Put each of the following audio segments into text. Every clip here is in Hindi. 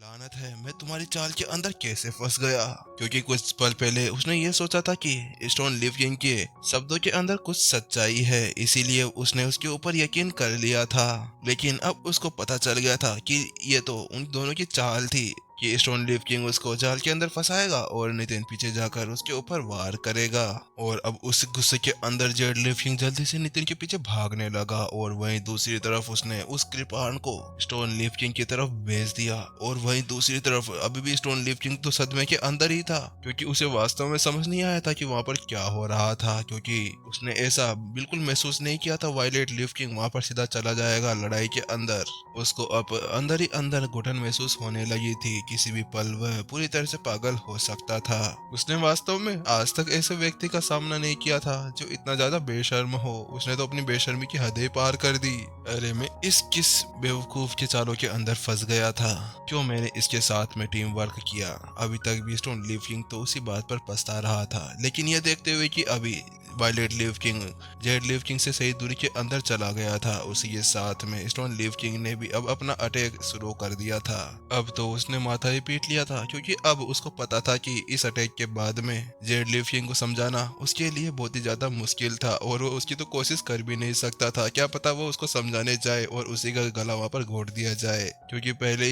लानत है, मैं तुम्हारी चाल के अंदर कैसे फंस गया। क्योंकि कुछ पल पहले उसने ये सोचा था कि स्टोन लिव किंग के शब्दों के अंदर कुछ सच्चाई है, इसीलिए उसने उसके ऊपर यकीन कर लिया था। लेकिन अब उसको पता चल गया था कि ये तो उन दोनों की चाल थी कि स्टोन लिव किंग उसको जाल के अंदर फंसाएगा और नितिन पीछे जाकर उसके ऊपर वार करेगा। और अब उस गुस्से के अंदर जेड लिव किंग जल्दी से नितिन के पीछे भागने लगा और वहीं दूसरी तरफ उसने उस कृपाण को स्टोन लिव किंग की तरफ भेज दिया। और वहीं दूसरी तरफ अभी भी स्टोन लिव किंग तो सदमे के अंदर ही था, क्योंकि उसे वास्तव में समझ नहीं आया था कि वहां पर क्या हो रहा था, क्योंकि उसने ऐसा बिल्कुल महसूस नहीं किया था वायलेट लिव किंग वहां पर सीधा चला जाएगा लड़ाई के अंदर। उसको अब अंदर ही अंदर घुटन महसूस होने लगी थी, किसी भी पल वह पूरी तरह से पागल हो सकता था। उसने वास्तव में आज तक ऐसे व्यक्ति का सामना नहीं किया था जो इतना ज्यादा बेशर्म हो। उसने तो अपनी बेशर्मी की हदें पार कर दी। अरे मैं इस किस बेवकूफ के चालों के अंदर फंस गया था, क्यों मैंने इसके साथ में टीम वर्क किया। अभी तक भी स्टोन लिव किंग तो उसी बात पर पछता रहा था, लेकिन यह देखते हुए कि अभी violet living Z living से सही दूरी के अंदर चला गया था, उसी के साथ में स्टोन लिव किंग ने भी अब अपना अटैक शुरू कर दिया था। अब तो उसने माथा ही पीट लिया था, क्योंकि अब उसको पता था कि इस अटैक के बाद में जेड लिव किंग को समझाना उसके लिए बहुत ही ज्यादा मुश्किल था और वो उसकी तो कोशिश कर भी नहीं सकता था। क्या पता वो उसको समझाने जाए और उसी का गला वहां पर घोट दिया जाए, क्योंकि पहले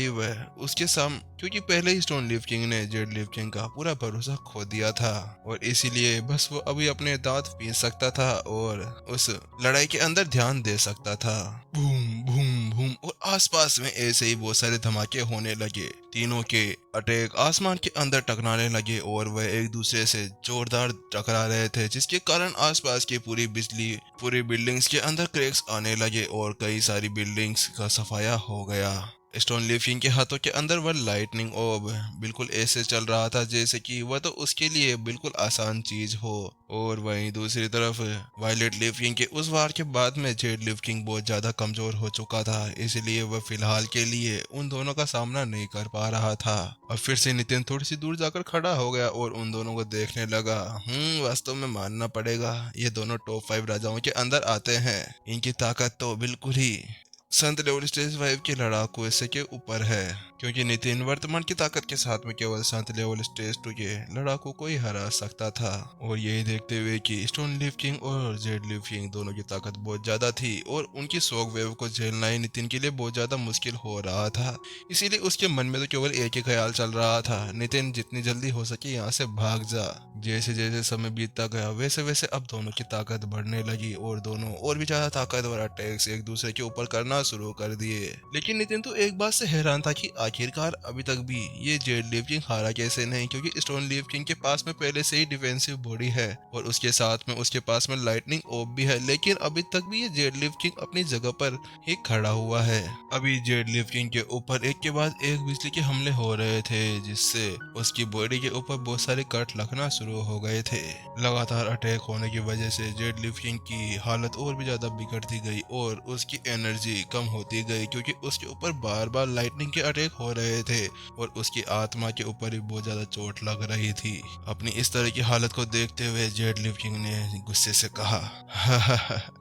ही स्टोन लिव किंग ने जेड लिव किंग का पूरा भरोसा खो दिया था। और इसीलिए बस वो अभी अपने दांत पीस सकता था और उस लड़ाई के अंदर ध्यान दे सकता था। बूम बूम बूम, और आसपास में ऐसे ही बहुत सारे धमाके होने लगे। तीनों के अटैक आसमान के अंदर टकराने लगे और वह एक दूसरे से जोरदार टकरा रहे थे, जिसके कारण आसपास की पूरी बिल्डिंग्स के अंदर क्रैक्स आने लगे और कई सारी बिल्डिंग्स का सफाया हो गया। स्टोन लिव किंग के हाथों के अंदर वह लाइटनिंग ओब बिल्कुल ऐसे चल रहा था जैसे कि वह तो उसके लिए बिल्कुल आसान चीज हो। और वहीं दूसरी तरफ वायलेट लिव किंग के उस वार के बाद में जेड लिव किंग बहुत ज्यादा कमजोर हो चुका था, इसलिए वह फिलहाल के लिए उन दोनों का सामना नहीं कर पा रहा था। अब फिर से नितिन थोड़ी सी दूर जाकर खड़ा हो गया और उन दोनों को देखने लगा। वास्तव में मानना पड़ेगा, ये दोनों टॉप 5 राजाओं के अंदर आते हैं। इनकी ताकत तो बिल्कुल ही संत लेवल स्टेज 5 के लड़ाकू ऐसे के ऊपर है, क्योंकि नितिन वर्तमान की ताकत के साथ में केवल संत लेवल स्टेज 2 के लड़ाकू को ही हरा सकता था। और यही देखते हुए कि स्टोन लिव किंग और जेड लिव किंग दोनों की ताकत बहुत ज्यादा थी और उनकी शॉक वेव को झेलना ही नितिन के लिए बहुत ज्यादा मुश्किल हो रहा था। इसीलिए उसके मन में तो केवल एक ही ख्याल चल रहा था, नितिन जितनी जल्दी हो सके यहाँ से भाग जा। जैसे जैसे समय बीतता गया वैसे वैसे अब दोनों की ताकत बढ़ने लगी और दोनों और भी ज्यादा ताकतवर अटैक्स एक दूसरे के ऊपर करना शुरू कर दिए। लेकिन नितिन तो एक बात से हैरान था कि आखिरकार अभी तक भी ये जेड लिव किंग हारा कैसे नहीं, क्योंकि स्टोन लिव किंग के पास में पहले से ही डिफेंसिव बॉडी है और उसके साथ में उसके पास में लाइटनिंग ओब भी है, लेकिन अभी तक भी ये जेड लिव किंग अपनी जगह पर ही खड़ा हुआ है। अभी जेड लिव किंग के ऊपर एक के बाद एक बिजली के हमले हो रहे थे, जिससे उसकी बॉडी के ऊपर बहुत सारे कट लगना शुरू हो गए थे। लगातार अटैक होने की वजह से जेड लिव किंग की हालत और भी ज्यादा बिगड़ती गई और उसकी एनर्जी कम होती गई, क्योंकि उसके ऊपर बार बार लाइटनिंग के अटैक हो रहे थे और उसकी आत्मा के ऊपर भी बहुत ज्यादा चोट लग रही थी। अपनी इस तरह की हालत को देखते हुए जेड लिव किंग ने गुस्से से कहा,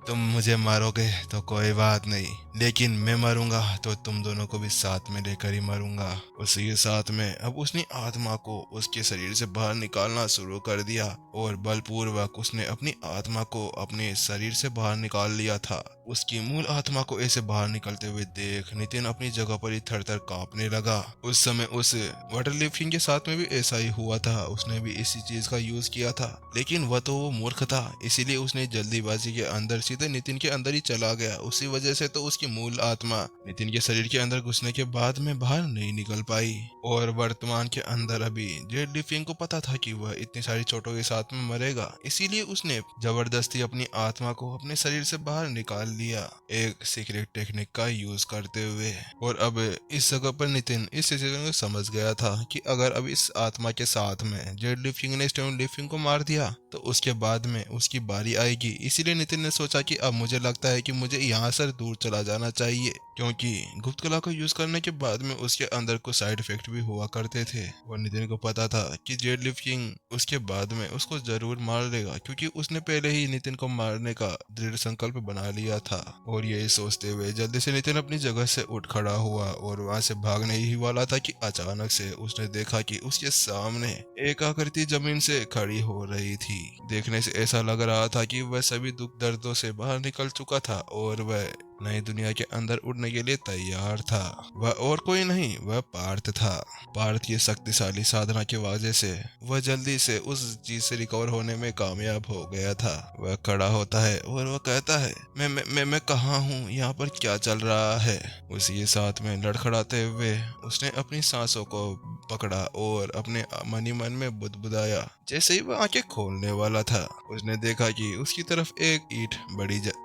तुम मुझे मारोगे तो कोई बात नहीं, लेकिन मैं मरूंगा तो तुम दोनों को भी साथ में लेकर ही मरूंगा। उसी के साथ में अब उसने आत्मा को उसके शरीर से बाहर निकालना शुरू कर दिया और बलपूर्वक उसने अपनी आत्मा को अपने शरीर से बाहर निकाल लिया था। उसकी मूल आत्मा को ऐसे बाहर निकलते हुए देख नितिन अपनी जगह पर ही थर-थर कांपने लगा। उस समय उस वाटर लिव किंग के साथ में भी ऐसा ही हुआ था, उसने भी इसी चीज का यूज किया था, लेकिन वह तो वो मूर्ख था, इसीलिए उसने जल्दीबाजी के अंदर सीधे नितिन के अंदर ही चला गया। उसी वजह से तो उसकी मूल आत्मा नितिन के शरीर के अंदर घुसने के बाद में बाहर नहीं निकल पाई। और वर्तमान के अंदर अभी जेड लिव किंग को पता था कि वह इतनी सारी चोटों के साथ में मरेगा, इसीलिए उसने जबरदस्ती अपनी आत्मा को अपने शरीर से बाहर निकाल लिया, एक सीक्रेट टेक्निक का यूज करते हुए। और अब इस जगह पर नितिन इस सिचुएशन को समझ गया था कि अगर अब इस आत्मा के साथ में जेड लिव किंग ने स्टोन लिव किंग को मार दिया तो उसके बाद में उसकी बारी आएगी। इसीलिए नितिन ने सोचा कि अब मुझे लगता है कि मुझे यहाँ से दूर चला जाना चाहिए। क्योंकि गुप्त कला को यूज करने के बाद में उसके अंदर कुछ साइड इफेक्ट भी हुआ करते थे और नितिन को पता था कि जेडलिफ्ट किंग उसके बाद में उसको जरूर मार देगा, क्योंकि उसने पहले ही नितिन को मारने का दृढ़ संकल्प बना लिया था। और यही सोचते हुए जल्दी से नितिन अपनी जगह से उठ खड़ा हुआ और वहां से भागने ही वाला था कि अचानक से उसने देखा कि उसके सामने एक आकृति जमीन से खड़ी हो रही थी। देखने से ऐसा लग रहा था कि वह सभी दुख दर्दों से बाहर निकल चुका था और वह नई दुनिया के अंदर उड़ने के लिए तैयार था। वह और कोई नहीं, वह पार्थ था। पार्थ की शक्तिशाली साधना की वजह से वह जल्दी से उस चीज से रिकवर होने में कामयाब हो गया था। वह खड़ा होता है और वह कहता है, मैं कहाँ हूँ, यहाँ पर क्या चल रहा है। उसी के साथ में लड़खड़ाते हुए उसने अपनी सांसों को पकड़ा और अपने मन ही मन में बुदबुदाया। जैसे ही वह आंखें खोलने वाला था उसने देखा कि उसकी तरफ एक ईंट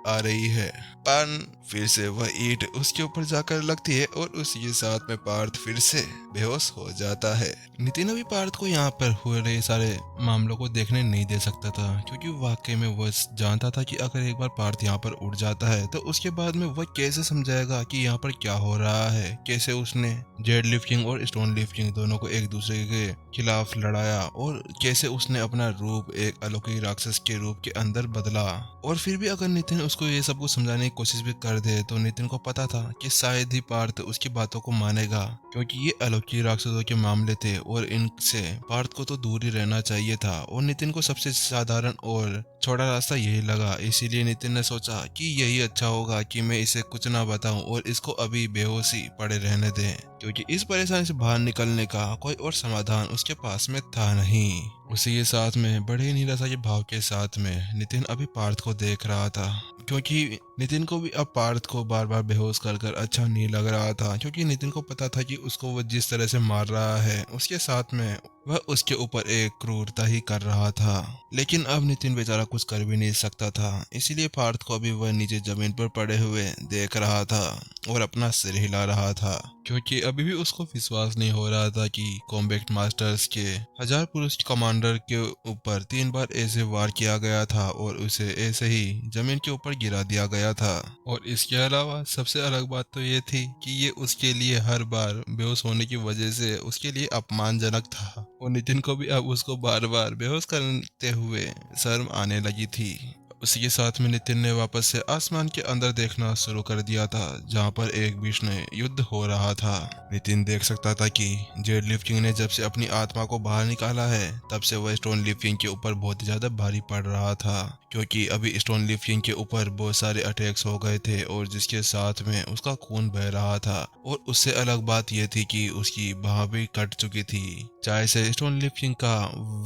आ रही है। पान फिर से वह ईंट उसके ऊपर जाकर लगती है और उसी के साथ में पार्थ फिर से बेहोश हो जाता है। नितिन अभी पार्थ को यहाँ पर हुए रहे सारे मामलों को देखने नहीं दे सकता था, क्योंकि वाकई में वह जानता था कि अगर एक बार पार्थ यहाँ पर उड़ जाता है तो उसके बाद में वह कैसे समझाएगा कि यहाँ पर क्या हो रहा है, कैसे उसने जेड लिफ्टिंग और स्टोन लिफ्टिंग दोनों को एक दूसरे के खिलाफ लड़ाया और कैसे उसने अपना रूप एक अलौकिक राक्षस के रूप के अंदर बदला। और फिर भी अगर नितिन उसको ये सब कुछ समझाने की कोशिश भी कर दे तो नितिन को पता था कि शायद ही पार्थ उसकी बातों को मानेगा, क्योंकि ये अलौकिक राक्षसों के मामले थे और इनसे पार्थ को तो दूर ही रहना चाहिए था। और नितिन को सबसे साधारण और छोटा रास्ता यही लगा, इसीलिए नितिन ने सोचा कि यही अच्छा होगा कि मैं इसे कुछ ना बताऊं और इसको अभी बेहोशी पड़े रहने दें, क्योंकि इस परेशानी से बाहर निकलने का कोई और समाधान उसके पास में था नहीं। उसी के साथ में बड़े निराशा के भाव के साथ में नितिन अभी पार्थ को देख रहा था, क्योंकि नितिन को भी अब पार्थ को बार बार बेहोश कर कर अच्छा नहीं लग रहा था, क्योंकि नितिन को पता था कि उसको वो जिस तरह से मार रहा है उसके साथ में वह उसके ऊपर एक क्रूरता ही कर रहा था। लेकिन अब नितिन बेचारा कुछ कर भी नहीं सकता था, इसीलिए पार्थ को अभी वह नीचे जमीन पर पड़े हुए देख रहा था और अपना सिर हिला रहा था, क्योंकि अभी भी उसको विश्वास नहीं हो रहा था कि कॉम्बैट मास्टर्स के 1000 पुरुष कमांडर के ऊपर 3 बार ऐसे वार किया गया था और उसे ऐसे ही जमीन के ऊपर गिरा दिया गया था। और इसके अलावा सबसे अलग बात तो ये थी कि ये उसके लिए हर बार बेहोश होने की वजह से उसके लिए अपमानजनक था और नितिन को भी अब उसको बार बार बेहोश करते हुए शर्म आने लगी थी। उसी के साथ में नितिन ने वापस से आसमान के अंदर देखना शुरू कर दिया था, जहाँ पर एक भीषण युद्ध हो रहा था। नितिन देख सकता था कि जेड लिफ्टिंग ने जब से अपनी आत्मा को बाहर निकाला है तब से वह स्टोन लिफ्टिंग के ऊपर बहुत ज्यादा भारी पड़ रहा था, क्योंकि अभी स्टोन लिफ्टिंग के ऊपर बहुत सारे अटैक्स हो गए थे और जिसके साथ में उसका खून बह रहा था। और उससे अलग बात यह थी कि उसकी बाह भी कट चुकी थी। चाहे से स्टोन लिफ्टिंग का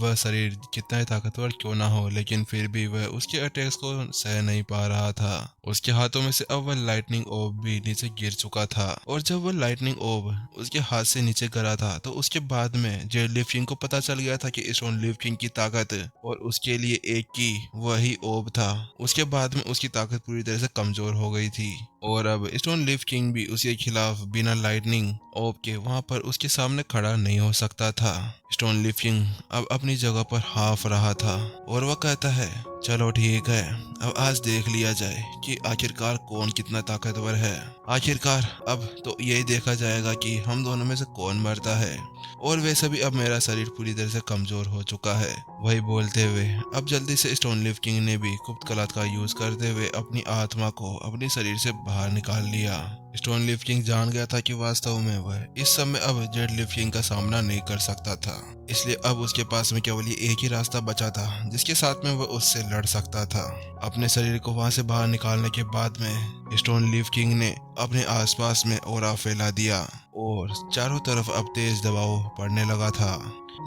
वह शरीर कितना ही ताकतवर क्यों ना हो, लेकिन फिर भी वह उसके अटैक्स को सह नहीं पा रहा था। उसके हाथों में से अब वह लाइटनिंग ओब भी नीचे गिर चुका था और जब वह लाइटनिंग ओब उसके हाथ से नीचे गिरा था तो उसके बाद में जेड लिफ्टिंग को पता चल गया था कि स्टोन लिफ्टिंग की ताकत और उसके लिए एक की वही ओब था। उसके बाद में उसकी ताकत पूरी तरह से कमजोर हो गई थी और अब स्टोन लिफ्टिंग भी उसके खिलाफ बिना लाइटनिंग ओब के वहां पर उसके सामने खड़ा नहीं हो सकता था। स्टोन लिफ्टिंग अब अपनी जगह पर हाफ रहा था और वह कहता है, चलो ठीक है, अब आज देख लिया जाए कि आखिरकार कौन कितना ताकतवर है। आखिरकार अब तो यही देखा जाएगा कि हम दोनों में से कौन मरता है। और वैसे भी अब मेरा शरीर पूरी तरह से कमजोर हो चुका है। वही बोलते हुए अब जल्दी से स्टोन लिफ्टिंग ने भी गुप्त कला का यूज करते हुए अपनी आत्मा को अपने शरीर से बाहर निकाल लिया। स्टोन लिफ्टिंग जान गया था कि वास्तव में वह इस समय अब जेड लिफ्टिंग का सामना नहीं कर सकता था, इसलिए अब उसके पास में केवल ये एक ही रास्ता बचा था जिसके साथ में वह उससे लड़ सकता था। अपने शरीर को वहां से बाहर निकालने के बाद में स्टोन लिफ्टिंग ने अपने आसपास में ऑरा फैला दिया और चारों तरफ अब तेज दबाव पड़ने लगा था।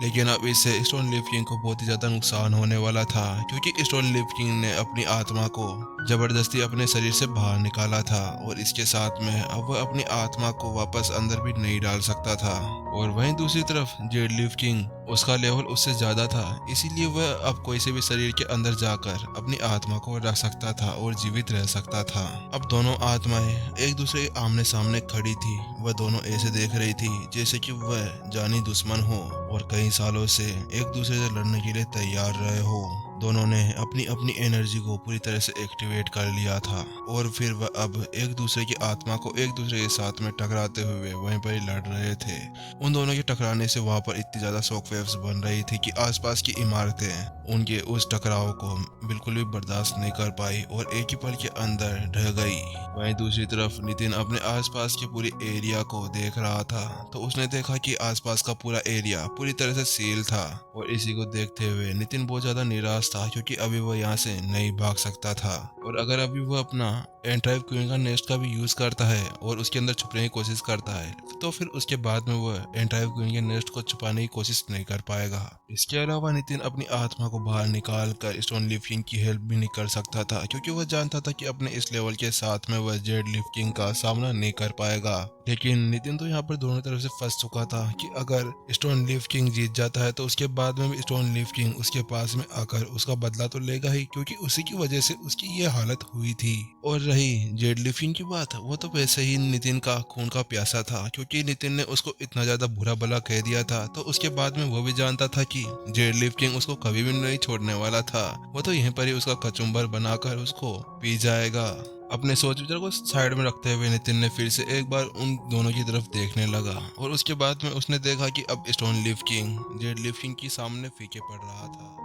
लेकिन अब इससे स्टोन लिफ्टिंग को बहुत ही ज्यादा नुकसान होने वाला था, क्योंकि स्टोन लिफ्टिंग ने अपनी आत्मा को जबरदस्ती अपने शरीर से बाहर निकाला था और इसके साथ में अब वह अपनी आत्मा को वापस अंदर भी नहीं डाल सकता था। और वहीं दूसरी तरफ जेड लिफ्टिंग उसका लेवल उससे ज्यादा था, इसीलिए वह अब कोई से भी शरीर के अंदर जाकर अपनी आत्मा को रख सकता था और जीवित रह सकता था। अब दोनों आत्माएं एक दूसरे के आमने सामने खड़ी थी। वह दोनों ऐसे देख रही थी जैसे कि वह जानी दुश्मन हो और कई सालों से एक दूसरे से लड़ने के लिए तैयार रहे हो। दोनों ने अपनी अपनी एनर्जी को पूरी तरह से एक्टिवेट कर लिया था और फिर वह अब एक दूसरे की आत्मा को एक दूसरे के साथ में टकराते हुए वहीं पर ही लड़ रहे थे। उन दोनों के टकराने से वहां पर इतनी ज्यादा शॉक वेव्स बन रही थी कि आसपास की इमारतें उनके उस टकराव को बिल्कुल भी बर्दाश्त नहीं कर पाई और एक ही पल के अंदर ढह गई। वहीं दूसरी तरफ नितिन अपने आसपास के पूरे एरिया को देख रहा था तो उसने देखा कि आसपास का पूरा एरिया पूरी तरह से सील था और इसी को देखते हुए नितिन बहुत ज्यादा निराश था क्योंकि अभी वो यहाँ से नहीं भाग सकता था और अगर अभी वो अपना एंट्राइव क्वीन का नेस्ट का भी यूज करता है और उसके अंदर छुपने की कोशिश करता है तो फिर उसके बाद में वो एंट्राइव क्वीन के नेस्ट को छुपाने की कोशिश नहीं कर पाएगा। इसके अलावा नितिन अपनी आत्मा को बाहर निकाल कर स्टोन लीफ किंग की हेल्प भी नहीं कर सकता था क्योंकि वह जानता था कि अपने इस लेवल के साथ में वह जेड लीफ किंग का सामना नहीं कर पाएगा। लेकिन नितिन तो यहाँ पर दोनों तरफ से फंस चुका था कि अगर स्टोन लीफ किंग जीत जाता है तो उसके बाद में भी स्टोन लीफ किंग उसके पास में आकर उसका बदला तो लेगा ही क्योंकि उसी की वजह से उसकी ये हालत हुई थी। और रही जेड लीफ किंग की बात, वो तो वैसे ही नितिन का खून का प्यासा था क्योंकि नितिन ने उसको इतना ज्यादा बुरा भला कह दिया था तो उसके बाद में वो भी जानता था कि जेड लीफ किंग उसको कभी भी नहीं छोड़ने वाला था। वो तो यहीं पर ही उसका कचुम्बर बनाकर उसको पी जाएगा। अपने सोच विचार को साइड में रखते हुए नितिन ने फिर से एक बार उन दोनों की तरफ देखने लगा और उसके बाद में उसने देखा कि अब stone leaf king Z leaf king के सामने फीके पड़ रहा था।